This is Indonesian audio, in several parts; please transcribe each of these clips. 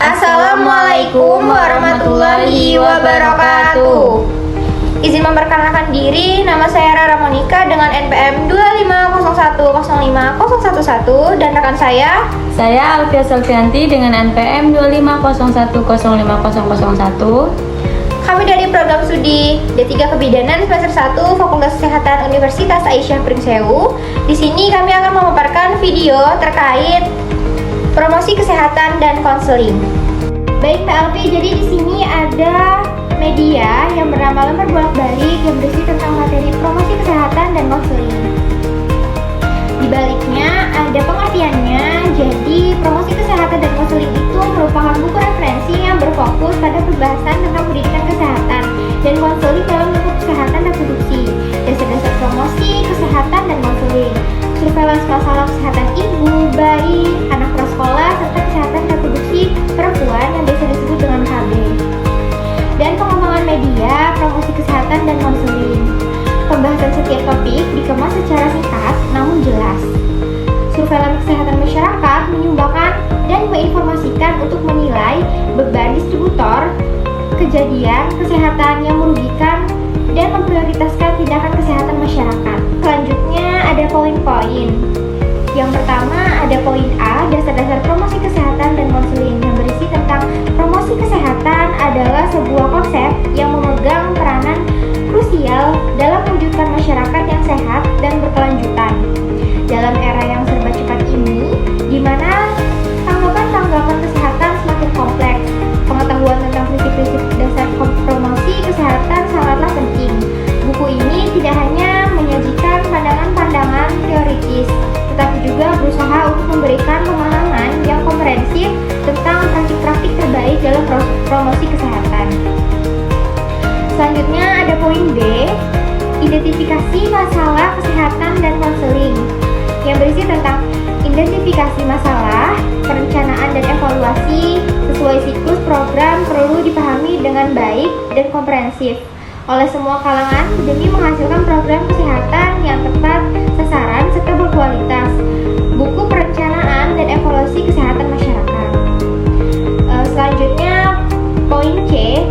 Assalamualaikum warahmatullahi wabarakatuh. Izin memperkenalkan diri, nama saya Rara Monika dengan NPM 250105011 dan rekan saya Alfia Selvianti dengan NPM 250105001. Kami dari program studi D3 Kebidanan semester 1 Fakultas Kesehatan Universitas Aisyah Pringsewu. Di sini kami akan memaparkan video terkait promosi kesehatan dan konseling. Baik Mbak Alfi, jadi di sini ada media yang bernama Lembar Bolak-Balik yang berisi tentang materi promosi kesehatan dan konseling. Di baliknya ada pengertiannya. Jadi promosi kesehatan dan konseling itu merupakan buku referensi yang berfokus pada pembahasan tentang pendidikan kesehatan dan konseling dalam lingkup kesehatan reproduksi, dasar-dasar promosi kesehatan dan konseling, surveillance masalah kesehatan ibu, bayi, anak prasekolah, serta kesehatan reproduksi perempuan yang biasa disebut dengan KB. Dan pengembangan media, promosi kesehatan dan konseling. Pembahasan setiap topik dikemas secara singkat namun jelas. Surveillance kesehatan masyarakat menyumbangkan dan menginformasikan untuk menilai beban distributor, kejadian kesehatan yang merugikan, dan memprioritaskan tindakan kesehatan masyarakat. Selanjutnya ada poin-poin. Yang pertama ada poin A, dasar-dasar promosi kesehatan dan konseling, yang berisi tentang promosi kesehatan adalah sebuah konsep yang memegang peranan krusial dalam mewujudkan masyarakat yang sehat dan berkelanjutan. Dalam era yang serba cepat ini, di mana tanggapan kesehatan semakin kompleks, pengetahuan tentang prinsip-prinsip dasar promosi kesehatan sangatlah penting. Buku ini tidak hanya menyajikan pandangan-pandangan teoritis, tetapi juga berusaha untuk memberikan pemahaman yang komprehensif tentang praktik-praktik terbaik dalam promosi kesehatan. Selanjutnya ada poin B, identifikasi masalah kesehatan dan konseling, yang berisi tentang identifikasi masalah, perencanaan dan evaluasi sesuai siklus program perlu dipahami dengan baik dan komprehensif oleh semua kalangan demi menghasilkan program kesehatan yang tepat sasaran serta berkualitas. Buku perencanaan dan evaluasi kesehatan masyarakat. Selanjutnya poin C,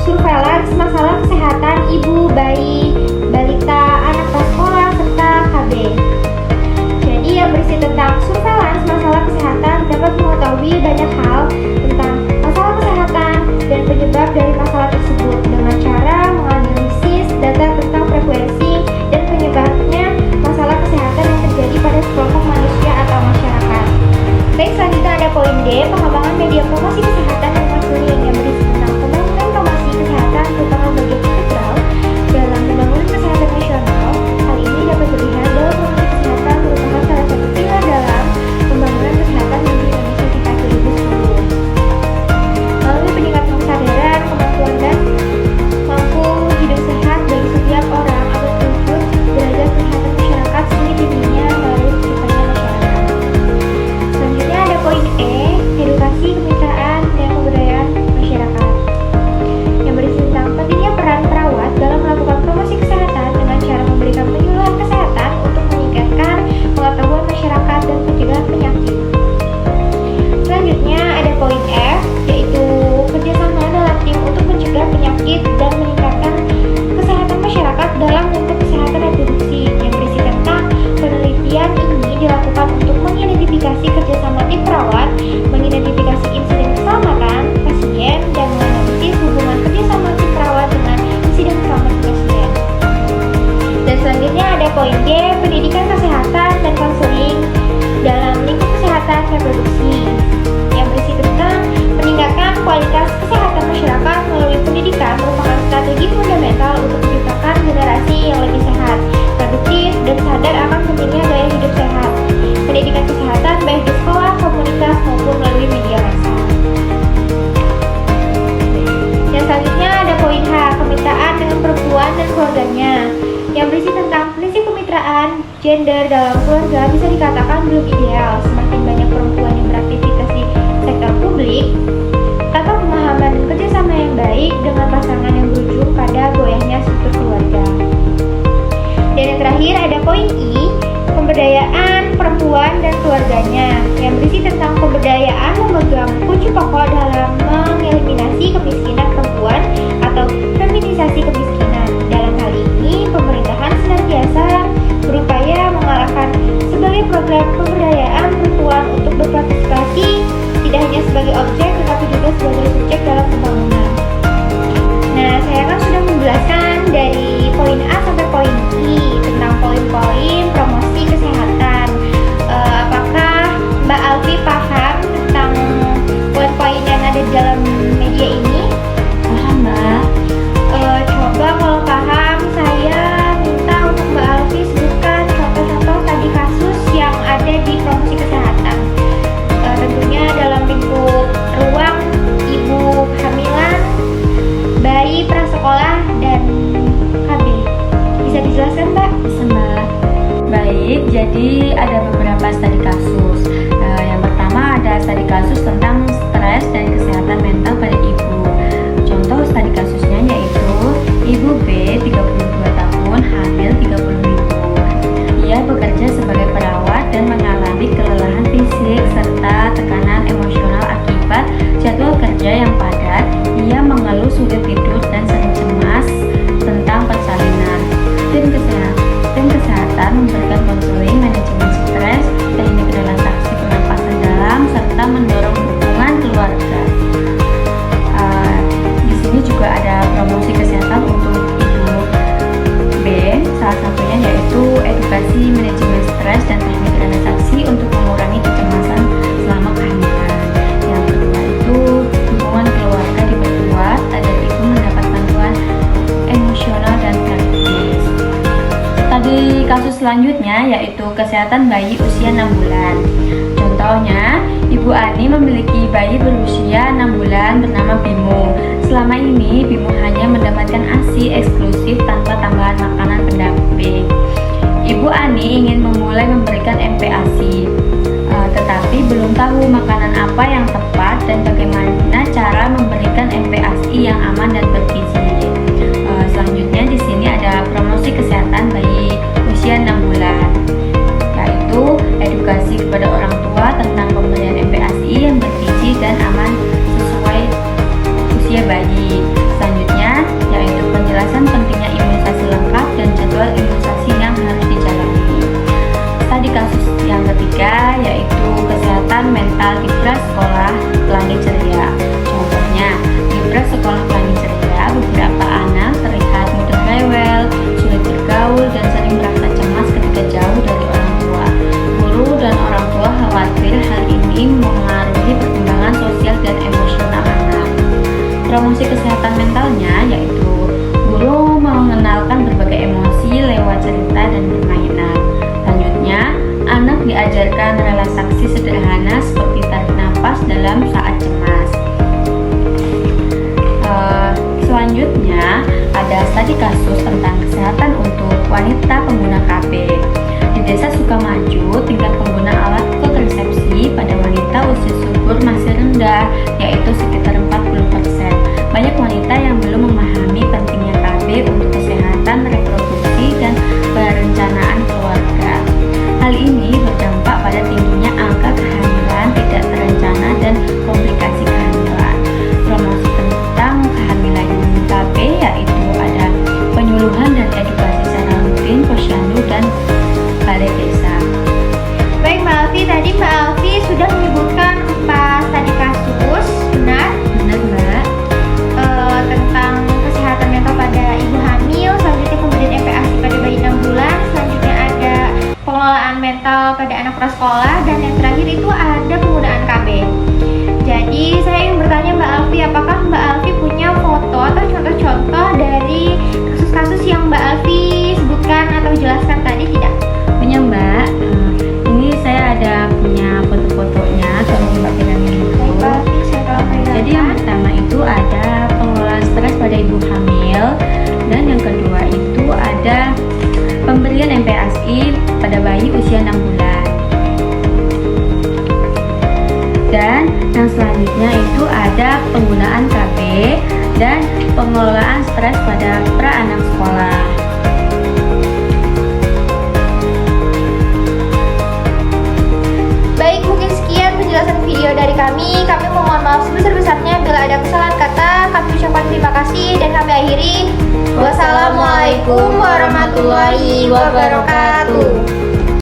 surveillance masalah kesehatan ibu, bayi, balita, anak prasekolah serta KB. Jadi yang berisi tentang surveillance masalah kesehatan dapat mengetahui banyak hal tentang masalah kesehatan dan penyebab dari masalah tersebut dengan cara menganalisis data tentang frekuensi dan penyebabnya masalah kesehatan yang terjadi pada sekelompok manusia atau masyarakat. Baik, selanjutnya ada poin D, pengembangan media promosi kesehatan dan konseling, yang berisi tentang pembangunan promosi kesehatan merupakan bagian integral dalam pembangunan kesehatan nasional. Hal ini dapat dilihat bahwa promosi kesehatan merupakan salah satu pilar dalam pembangunan kesehatan di Indonesia kita 2010. Melalui peningkatan kesadaran, kemampuan dan mampu hidup sehat bagi setiap orang agar terwujud derajat kesehatan masyarakat setinggi tingginya melalui kehidupannya masyarakat. Selanjutnya ada poin E, edukasi kemitraan dan kebudayaan masyarakat, yang berisi tentang pentingnya peran perawat dalam melakukan promosi kesehatan dengan cara memberikan penyuluhan kesehatan untuk meningkatkan pengetahuan masyarakat dan pencegahan penyakit. Selanjutnya ada poin F, yaitu kerjasama dalam tim untuk mencegah penyakit dan meningkatkan kesehatan masyarakat dalam lingkup kesehatan reproduksi, yang berisi tentang penelitian ini dilakukan untuk mengidentifikasi kerjasama tim perawat, mengidentifikasi insiden keselamatan pasien, dan menganalisis hubungan kerjasama tim perawat dengan insiden keselamatan pasien. Dan selanjutnya ada poin G, pendidikan kesehatan dan konseling dalam lingkup kesehatan reproduksi, yang berisi tentang peningkatan kualitas kesehatan masyarakat melalui pendidikan merupakan strategi fundamental untuk menciptakan generasi yang lebih sehat, produktif, dan sadar akan pentingnya gaya hidup sehat. Pendidikan kesehatan baik di sekolah, komunitas, maupun melalui media massa. Dan selanjutnya ada poin H, kemitraan dengan perempuan dan keluarganya, yang berisi tentang prinsip kemitraan gender dalam keluarga bisa dikatakan belum ideal. Semakin banyak perempuan yang beraktivitas di sektor publik tanpa pemahaman dan kerjasama yang baik dengan pasangan yang berujung pada goyahnya struktur keluarga. Dan yang terakhir ada poin I, pemberdayaan perempuan dan keluarganya, yang berisi tentang pemberdayaan memegang kunci pokok dalam hanya sebagai objek tetapi juga sebagai subjek dalam pembangunan. Nah, saya kan sudah menjelaskan dari poin A sampai poin I tentang poin-poin promosi kesehatan. Apakah Mbak Alfi paham tentang poin-poin yang ada di dalam media ini? Paham, Mbak. Coba kalau paham, saya minta untuk Mbak Alfi sebutkan contoh-contoh tadi kasus yang ada di promosi kesehatan. Tentunya dalam lingkup ruang ibu hamilan, bayi prasekolah, dan KB. Bisa dijelaskan, Mbak? Bisa, Mbak. Baik, jadi ada beberapa studi kasus. Yang pertama ada studi kasus tentang stres dan kesehatan mental pada ibu. Contoh studi kasusnya yaitu Ibu B, 32 tahun, hamil 30 minggu. Ia bekerja sebagai perawat dan mengalami kelelahan fisik serta tekanan emosional akibat jadwal kerja yang padat. Ia mengeluh sulit tidur dan sering cemas tentang persalinan. Tim kesehatan memberikan konseling manajemen stres, teknik relaksasi pernapasan dalam, serta mendorong dukungan keluarga. Di sini juga ada promosi kesehatan untuk ibu B, salah satunya yaitu edukasi manajemen stres dan teknik relaksasi untuk mengurangi kecemasan selama kehamilan. Yang kedua itu dukungan keluarga diperkuat agar ibu mendapat bantuan emosional dan praktis. Tadi kasus selanjutnya yaitu kesehatan bayi usia 6 bulan. Contohnya, Ibu Ani memiliki bayi berusia 6 bulan bernama Bimo. Selama ini, Bimo hanya mendapatkan ASI eksklusif tanpa tambahan makanan pendamping. Ibu Ani ingin memulai memberikan MPASI, tetapi belum tahu makanan apa yang tepat dan bagaimana cara memberikan MPASI yang aman dan bergizi. Selanjutnya di sini ada promosi kesehatan bayi usia 6 bulan, yaitu edukasi kepada orang tua tentang pemberian MPASI yang bergizi dan aman sesuai usia bayi. Selanjutnya yaitu penjelasan pentingnya imunisasi lengkap dan jadwal imunisasi yang harus dijalani. Tadi kasus yang ketiga yaitu kesehatan mental di prasekolah Pelangi Ceria. Contohnya, di prasekolah Pelangi Ceria beberapa anak terlihat mudah rewel, sulit bergaul, dan sering merasa cemas ketika jauh dari orang tua. Guru dan orang tua khawatir hal ini mempengaruhi perkembangan sosial dan emosional anak. Promosi kesehatan mentalnya yaitu guru mengenalkan berbagai emosi lewat cerita dan permainan. Selanjutnya, anak diajarkan relaksasi sederhana seperti tarik nafas dalam saat cemas. Selanjutnya, ada studi kasus tentang kesehatan untuk wanita pengguna KB. Di Desa Sukamaju, tingkat pengguna alat kontrasepsi pada wanita usia subur masih rendah, yaitu sekitar 40%. Banyak wanita yang belum memahami pentingnya KB untuk kesehatan reproduksi dan perencanaan keluarga. Hal ini berdampak pada tingginya angka kehamilan tidak terencana dan komplikasi kehamilan. Promosi tentang kehamilan KB yaitu ada penyuluhan dan edukasi secara rutin, posyandu, dan balai desa. Baik Mbak Alfi, tadi Mbak Alfi sudah menyebutkan 4 tadi kasus, benar? Benar, Mbak. Tentang kesehatan mental pada ibu hamil, selanjutnya pemberian MPASI pada bayi 6 bulan, selanjutnya ada pengelolaan mental pada anak prasekolah, dan yang terakhir itu ada penggunaan KB. Jadi saya ingin bertanya Mbak Alfi, apakah Mbak Alfi punya foto atau contoh-contoh dari kasus-kasus yang Mbak Alfi sebutkan atau jelaskan tadi tidak? Punya, Mbak. Ini saya ada punya foto-fotonya, tolong Mbak pegangin dulu. Baik Mbak Alfi, saya tolong pegangkan. Jadi yang pertama itu ada pengelolaan stres pada ibu hamil, dan yang kedua itu ada pemberian MPASI pada bayi usia 6 bulan. Dan yang selanjutnya itu ada penggunaan KB dan pengelolaan stres pada pra-anak sekolah. Baik, mungkin sekian penjelasan video dari kami. Kami mohon maaf sebesar-besarnya bila ada kesalahan kata. Kami ucapkan terima kasih dan kami akhiri. Wassalamualaikum warahmatullahi wabarakatuh.